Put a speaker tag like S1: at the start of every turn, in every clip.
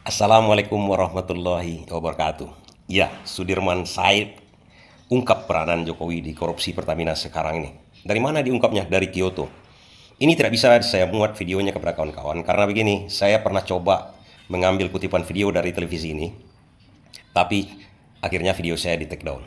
S1: Assalamualaikum warahmatullahi wabarakatuh. Ya, Sudirman Said ungkap peranan Jokowi di korupsi Pertamina sekarang ini. Dari mana diungkapnya? Dari Kyoto. Ini tidak bisa saya muat videonya kepada kawan-kawan karena begini, saya pernah coba mengambil kutipan video dari televisi ini, tapi akhirnya video saya di take down.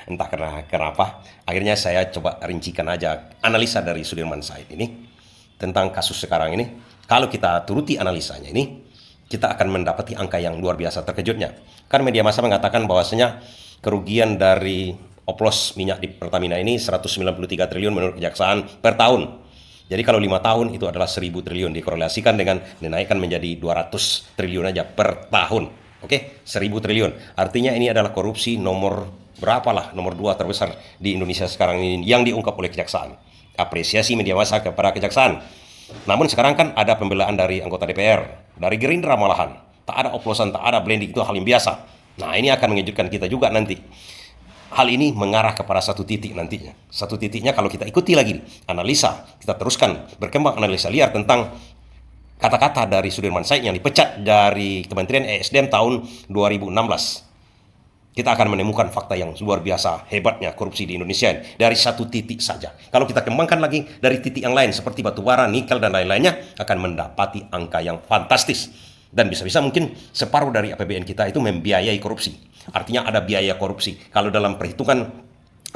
S1: Entah kenapa. Akhirnya saya coba rincikan aja analisa dari Sudirman Said ini tentang kasus sekarang ini. Kalau kita turuti analisanya ini, kita akan mendapati angka yang luar biasa terkejutnya. Kan media massa mengatakan bahwasanya kerugian dari oplos minyak di Pertamina ini 193 triliun menurut kejaksaan per tahun. Jadi kalau 5 tahun itu adalah 1000 triliun, dikorelasikan dengan dinaikkan menjadi 200 triliun aja per tahun. Oke, 1000 triliun. Artinya ini adalah korupsi nomor berapa lah, nomor 2 terbesar di Indonesia sekarang ini yang diungkap oleh kejaksaan. Apresiasi media massa kepada kejaksaan. Namun sekarang kan ada pembelaan dari anggota DPR, dari Gerindra malahan. Tak ada oplosan, tak ada blending, itu hal yang biasa. Nah, ini akan mengejutkan kita juga nanti. Hal ini mengarah kepada satu titik nantinya. Satu titiknya kalau kita ikuti lagi analisa, kita teruskan berkembang analisa liar tentang kata-kata dari Sudirman Said yang dipecat dari Kementerian ESDM tahun 2016. Kita akan menemukan fakta yang luar biasa hebatnya korupsi di Indonesia dari satu titik saja. Kalau kita kembangkan lagi dari titik yang lain seperti batubara, nikel, dan lain-lainnya akan mendapati angka yang fantastis. Dan bisa-bisa mungkin separuh dari APBN kita itu membiayai korupsi. Artinya ada biaya korupsi. Kalau dalam perhitungan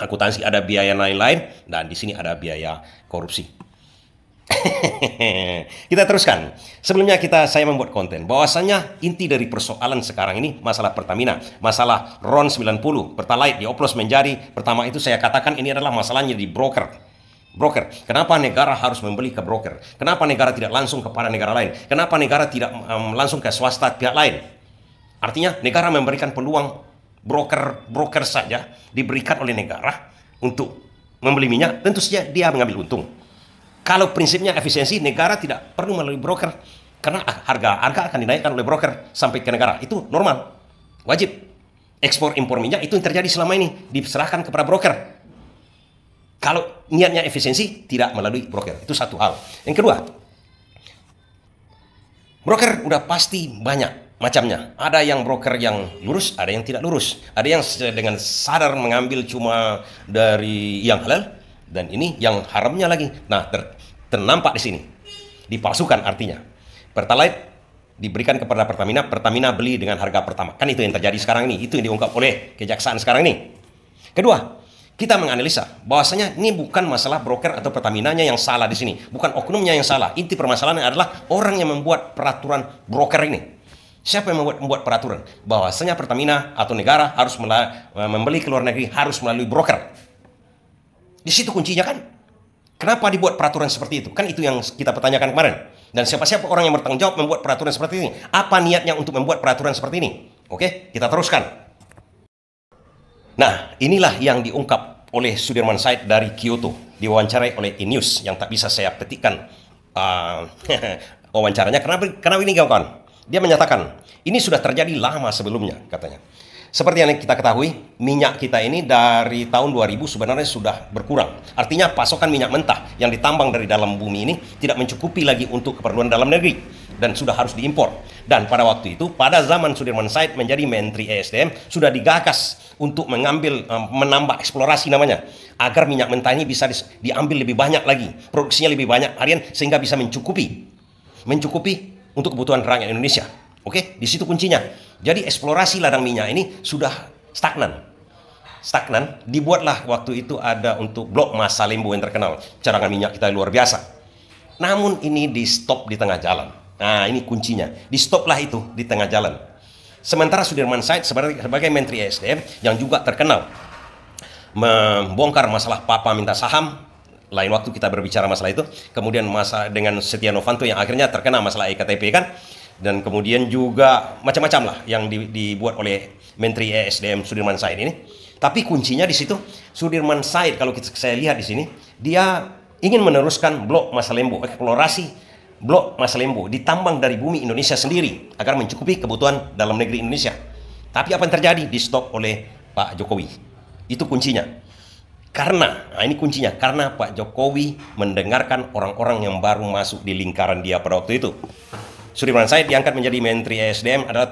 S1: akuntansi ada biaya lain-lain, dan di sini ada biaya korupsi. Kita teruskan. Sebelumnya saya membuat konten bahwasanya inti dari persoalan sekarang ini masalah Pertamina, masalah RON 90, Pertalite dioplos menjadi pertama itu saya katakan ini adalah masalahnya di broker. Kenapa negara harus membeli ke broker? Kenapa negara tidak langsung kepada negara lain? Kenapa negara tidak langsung ke swasta pihak lain? Artinya negara memberikan peluang broker saja diberikan oleh negara untuk membeli minyak, tentu saja dia mengambil untung. Kalau prinsipnya efisiensi, negara tidak perlu melalui broker karena harga akan dinaikkan oleh broker sampai ke negara. Itu normal, wajib. Ekspor impor minyak itu yang terjadi selama ini diserahkan kepada broker. Kalau niatnya efisiensi, tidak melalui broker. Itu satu hal. Yang kedua, broker udah pasti banyak macamnya. Ada yang broker yang lurus, ada yang tidak lurus. Ada yang dengan sadar mengambil cuma dari yang halal, dan ini yang haramnya lagi. Nah, ternampak di sini. Dipalsukan artinya. Pertalite diberikan kepada Pertamina, Pertamina beli dengan harga pertama. Kan itu yang terjadi sekarang ini. Itu yang diungkap oleh kejaksaan sekarang ini. Kedua, kita menganalisa bahwasanya ini bukan masalah broker atau Pertaminanya yang salah di sini. Bukan oknumnya yang salah. Inti permasalahannya adalah orang yang membuat peraturan broker ini. Siapa yang membuat peraturan? Bahwasanya Pertamina atau negara harus membeli ke luar negeri harus melalui broker. Di situ kuncinya kan. Kenapa dibuat peraturan seperti itu? Kan itu yang kita pertanyakan kemarin. Dan siapa-siapa orang yang bertanggung jawab membuat peraturan seperti ini? Apa niatnya untuk membuat peraturan seperti ini? Oke, kita teruskan. Nah, inilah yang diungkap oleh Sudirman Said dari Kyoto. Diwawancarai oleh E-News yang tak bisa saya petikkan wawancaranya. Karena ini kawan-kawan. Dia menyatakan, ini sudah terjadi lama sebelumnya katanya. Seperti yang kita ketahui, minyak kita ini dari tahun 2000 sebenarnya sudah berkurang. Artinya pasokan minyak mentah yang ditambang dari dalam bumi ini tidak mencukupi lagi untuk keperluan dalam negeri dan sudah harus diimpor. Dan pada waktu itu, pada zaman Sudirman Said menjadi Menteri ESDM, sudah digagas untuk menambah eksplorasi namanya, agar minyak mentah ini bisa diambil lebih banyak lagi, produksinya lebih banyak harian sehingga bisa mencukupi untuk kebutuhan rakyat Indonesia. Oke, di situ kuncinya. Jadi eksplorasi ladang minyak ini sudah stagnan. Dibuatlah waktu itu ada untuk blok Masa Lembu yang terkenal. Cadangan minyak kita luar biasa. Namun ini di stop di tengah jalan. Nah, ini kuncinya. Di stoplah itu di tengah jalan. Sementara Sudirman Said sebagai Menteri ESDM yang juga terkenal membongkar masalah Papa minta saham. Lain waktu kita berbicara masalah itu. Kemudian dengan Setia Novanto yang akhirnya terkena masalah EKTP kan. Dan kemudian juga macam-macam lah yang dibuat oleh Menteri ESDM Sudirman Said ini. Tapi kuncinya di situ, Sudirman Said kalau saya lihat di sini, dia ingin meneruskan blok Masa Lembu, eksplorasi blok Masa Lembu, ditambang dari bumi Indonesia sendiri agar mencukupi kebutuhan dalam negeri Indonesia. Tapi apa yang terjadi? Di stop oleh Pak Jokowi. Itu kuncinya. Ini kuncinya, karena Pak Jokowi mendengarkan orang-orang yang baru masuk di lingkaran dia pada waktu itu. Sudirman Said diangkat menjadi Menteri ESDM adalah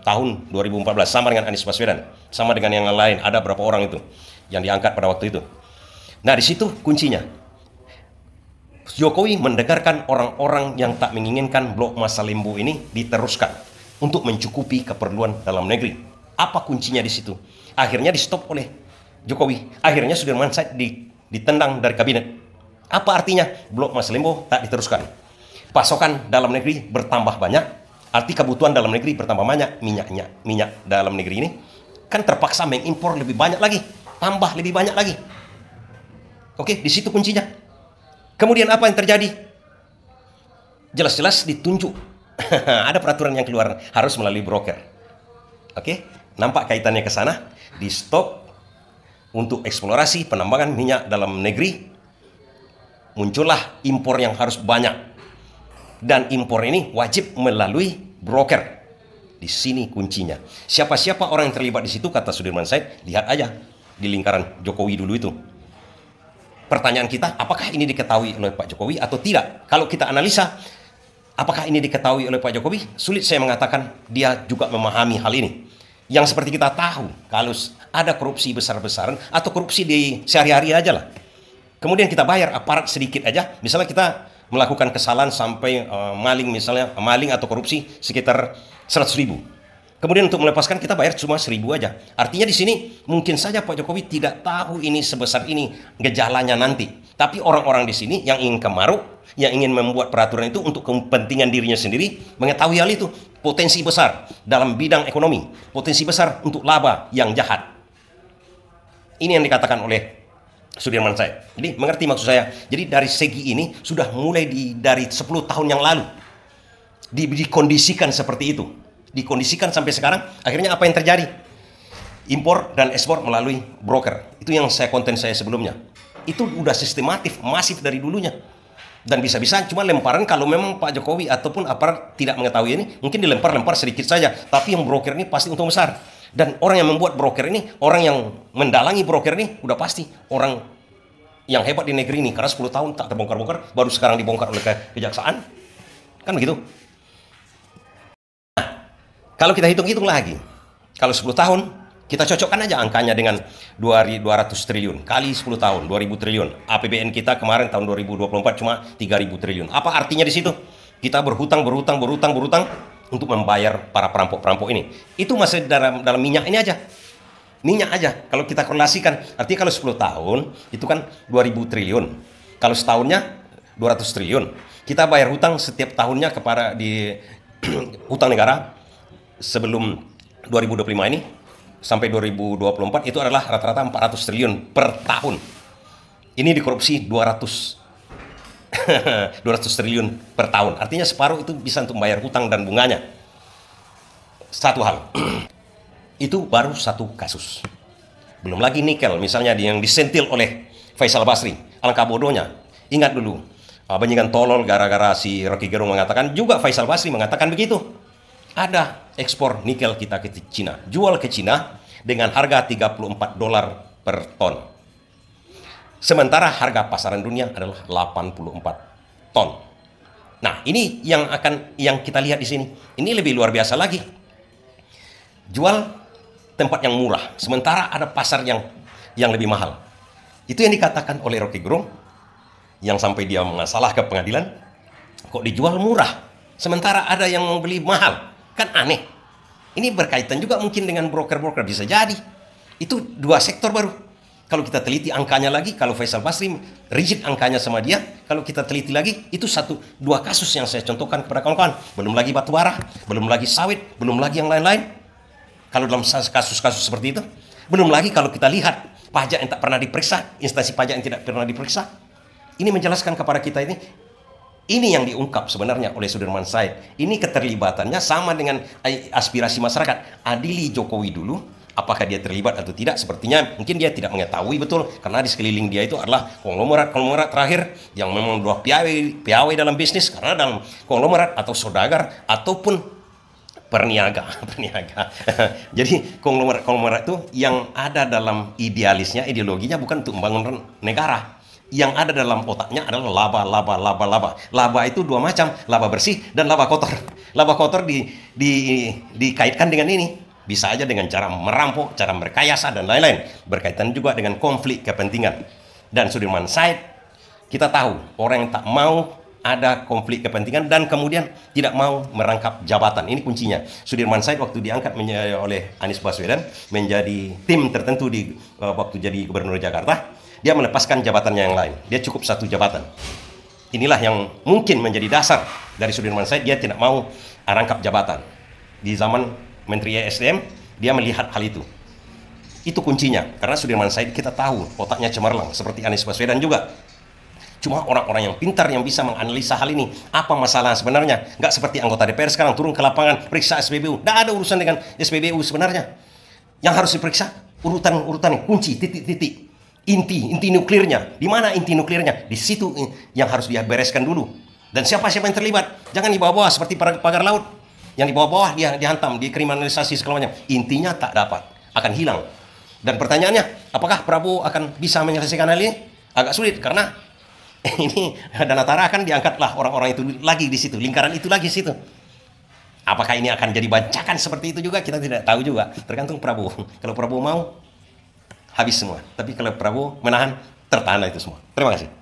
S1: tahun 2014, sama dengan Anies Baswedan, sama dengan yang lain. Ada berapa orang itu yang diangkat pada waktu itu. Nah, di situ kuncinya. Jokowi mendengarkan orang-orang yang tak menginginkan blok masa Lembu ini diteruskan untuk mencukupi keperluan dalam negeri. Apa kuncinya di situ? Akhirnya di stop oleh Jokowi. Akhirnya Sudirman Said ditendang dari kabinet. Apa artinya? Blok masa Lembu tak diteruskan. Pasokan dalam negeri bertambah banyak. Arti kebutuhan dalam negeri bertambah banyak. Minyak dalam negeri ini kan terpaksa mengimpor lebih banyak lagi, tambah lebih banyak lagi. Oke, di situ kuncinya. Kemudian apa yang terjadi? Jelas-jelas ditunjuk. Ada peraturan yang keluar harus melalui broker. Oke, nampak kaitannya ke sana. Di stop untuk eksplorasi penambangan minyak dalam negeri. Muncullah impor yang harus banyak. Dan impor ini wajib melalui broker. Di sini kuncinya. Siapa-siapa orang yang terlibat di situ, kata Sudirman Said, lihat aja di lingkaran Jokowi dulu itu. Pertanyaan kita, apakah ini diketahui oleh Pak Jokowi atau tidak? Kalau kita analisa, apakah ini diketahui oleh Pak Jokowi? Sulit saya mengatakan dia juga memahami hal ini. Yang seperti kita tahu, kalau ada korupsi besar-besaran atau korupsi di sehari-hari aja lah. Kemudian kita bayar aparat sedikit aja. Misalnya kita melakukan kesalahan sampai maling atau korupsi sekitar 100.000. Kemudian untuk melepaskan kita bayar cuma 1.000 aja. Artinya di sini mungkin saja Pak Jokowi tidak tahu ini sebesar ini gejalanya nanti. Tapi orang-orang di sini yang ingin kemaruk, yang ingin membuat peraturan itu untuk kepentingan dirinya sendiri, mengetahui hal itu. Potensi besar dalam bidang ekonomi, potensi besar untuk laba yang jahat. Ini yang dikatakan oleh Sudirman Said. Jadi mengerti maksud saya. Jadi dari segi ini sudah mulai dari 10 tahun yang lalu dikondisikan seperti itu. Dikondisikan sampai sekarang, akhirnya apa yang terjadi? Impor dan ekspor melalui broker. Itu yang konten saya sebelumnya. Itu udah sistematif, masif dari dulunya. Dan bisa-bisa cuma lemparan kalau memang Pak Jokowi ataupun aparat tidak mengetahui ini, mungkin dilempar-lempar sedikit saja. Tapi yang broker ini pasti untung besar. Dan orang yang membuat broker ini, orang yang mendalangi broker ini, udah pasti orang yang hebat di negeri ini. Karena 10 tahun tak terbongkar-bongkar, baru sekarang dibongkar oleh kejaksaan. Kan begitu? Kalau kita hitung-hitung lagi, kalau 10 tahun, kita cocokkan aja angkanya dengan 200 triliun. Kali 10 tahun, 2.000 triliun. APBN kita kemarin tahun 2024 cuma 3.000 triliun. Apa artinya di situ? Kita berhutang untuk membayar para perampok-perampok ini. Itu masih dalam minyak ini aja. Minyak aja. Kalau kita korelasikan, artinya kalau 10 tahun, itu kan 2.000 triliun. Kalau setahunnya 200 triliun. Kita bayar hutang setiap tahunnya kepada di hutang negara, sebelum 2025 ini sampai 2024 itu adalah rata-rata 400 triliun per tahun. Ini dikorupsi 200 triliun per tahun. Artinya separuh itu bisa untuk membayar hutang dan bunganya. Satu hal. Itu baru satu kasus. Belum lagi nikel misalnya yang disentil oleh Faisal Basri. Alangkah bodohnya. Ingat dulu, banyakan tolol gara-gara si Rocky Gerung mengatakan, juga Faisal Basri mengatakan begitu. Ada ekspor nikel kita ke Cina, jual ke Cina dengan harga $34 per ton. Sementara harga pasaran dunia adalah 84 ton. Nah, ini yang kita lihat di sini. Ini lebih luar biasa lagi. Jual tempat yang murah, sementara ada pasar yang lebih mahal. Itu yang dikatakan oleh Rocky Gerung, yang sampai dia masalah ke pengadilan. Kok dijual murah, sementara ada yang mau beli mahal? Kan aneh. Ini berkaitan juga mungkin dengan broker-broker, bisa jadi. Itu dua sektor baru. Kalau kita teliti angkanya lagi, kalau Faisal Basri rigid angkanya sama dia, kalau kita teliti lagi, itu dua kasus yang saya contohkan kepada kawan-kawan. Belum lagi batu bara, belum lagi sawit, belum lagi yang lain-lain. Kalau dalam kasus-kasus seperti itu, belum lagi kalau kita lihat pajak yang tak pernah diperiksa, instansi pajak yang tidak pernah diperiksa. Ini menjelaskan kepada kita ini yang diungkap sebenarnya oleh Sudirman Said. Ini keterlibatannya sama dengan aspirasi masyarakat. Adili Jokowi dulu, apakah dia terlibat atau tidak? Sepertinya mungkin dia tidak mengetahui betul, karena di sekeliling dia itu adalah konglomerat terakhir yang memang dua piawai dalam bisnis, karena dalam konglomerat atau saudagar ataupun perniaga. Jadi konglomerat itu yang ada dalam idealisnya, ideologinya bukan untuk membangun negara, yang ada dalam otaknya adalah laba, laba, laba, laba. Laba itu dua macam, laba bersih dan laba kotor. Laba kotor dikaitkan dengan ini. Bisa aja dengan cara merampok, cara berkayasa, dan lain-lain. Berkaitan juga dengan konflik kepentingan. Dan Sudirman Said, kita tahu orang yang tak mau ada konflik kepentingan dan kemudian tidak mau merangkap jabatan. Ini kuncinya. Sudirman Said waktu diangkat oleh Anies Baswedan menjadi tim tertentu waktu jadi gubernur Jakarta, dia melepaskan jabatannya yang lain. Dia cukup satu jabatan. Inilah yang mungkin menjadi dasar dari Sudirman Said. Dia tidak mau rangkap jabatan. Di zaman Menteri ESDM, dia melihat hal itu. Itu kuncinya. Karena Sudirman Said kita tahu otaknya cemerlang. Seperti Anies Baswedan juga. Cuma orang-orang yang pintar yang bisa menganalisa hal ini. Apa masalah sebenarnya? Nggak seperti anggota DPR sekarang turun ke lapangan, periksa SPBU. Nggak ada urusan dengan SPBU sebenarnya. Yang harus diperiksa, urutan kunci, titik-titik. Inti nuklirnya. Di mana inti nuklirnya? Di situ yang harus dia bereskan dulu. Dan siapa-siapa yang terlibat. Jangan di bawah-bawah seperti pagar laut. Yang di bawah-bawah dia dihantam, dikriminalisasi segala macam. Intinya tak dapat, akan hilang. Dan pertanyaannya, apakah Prabowo akan bisa menyelesaikan hal ini? Agak sulit karena ini dana tara kan diangkatlah orang-orang itu lagi di situ, lingkaran itu lagi di situ. Apakah ini akan jadi bancakan seperti itu juga? Kita tidak tahu juga. Tergantung Prabowo. Kalau Prabowo mau, habis semua. Tapi kalau Prabowo menahan, tertahan itu semua. Terima kasih.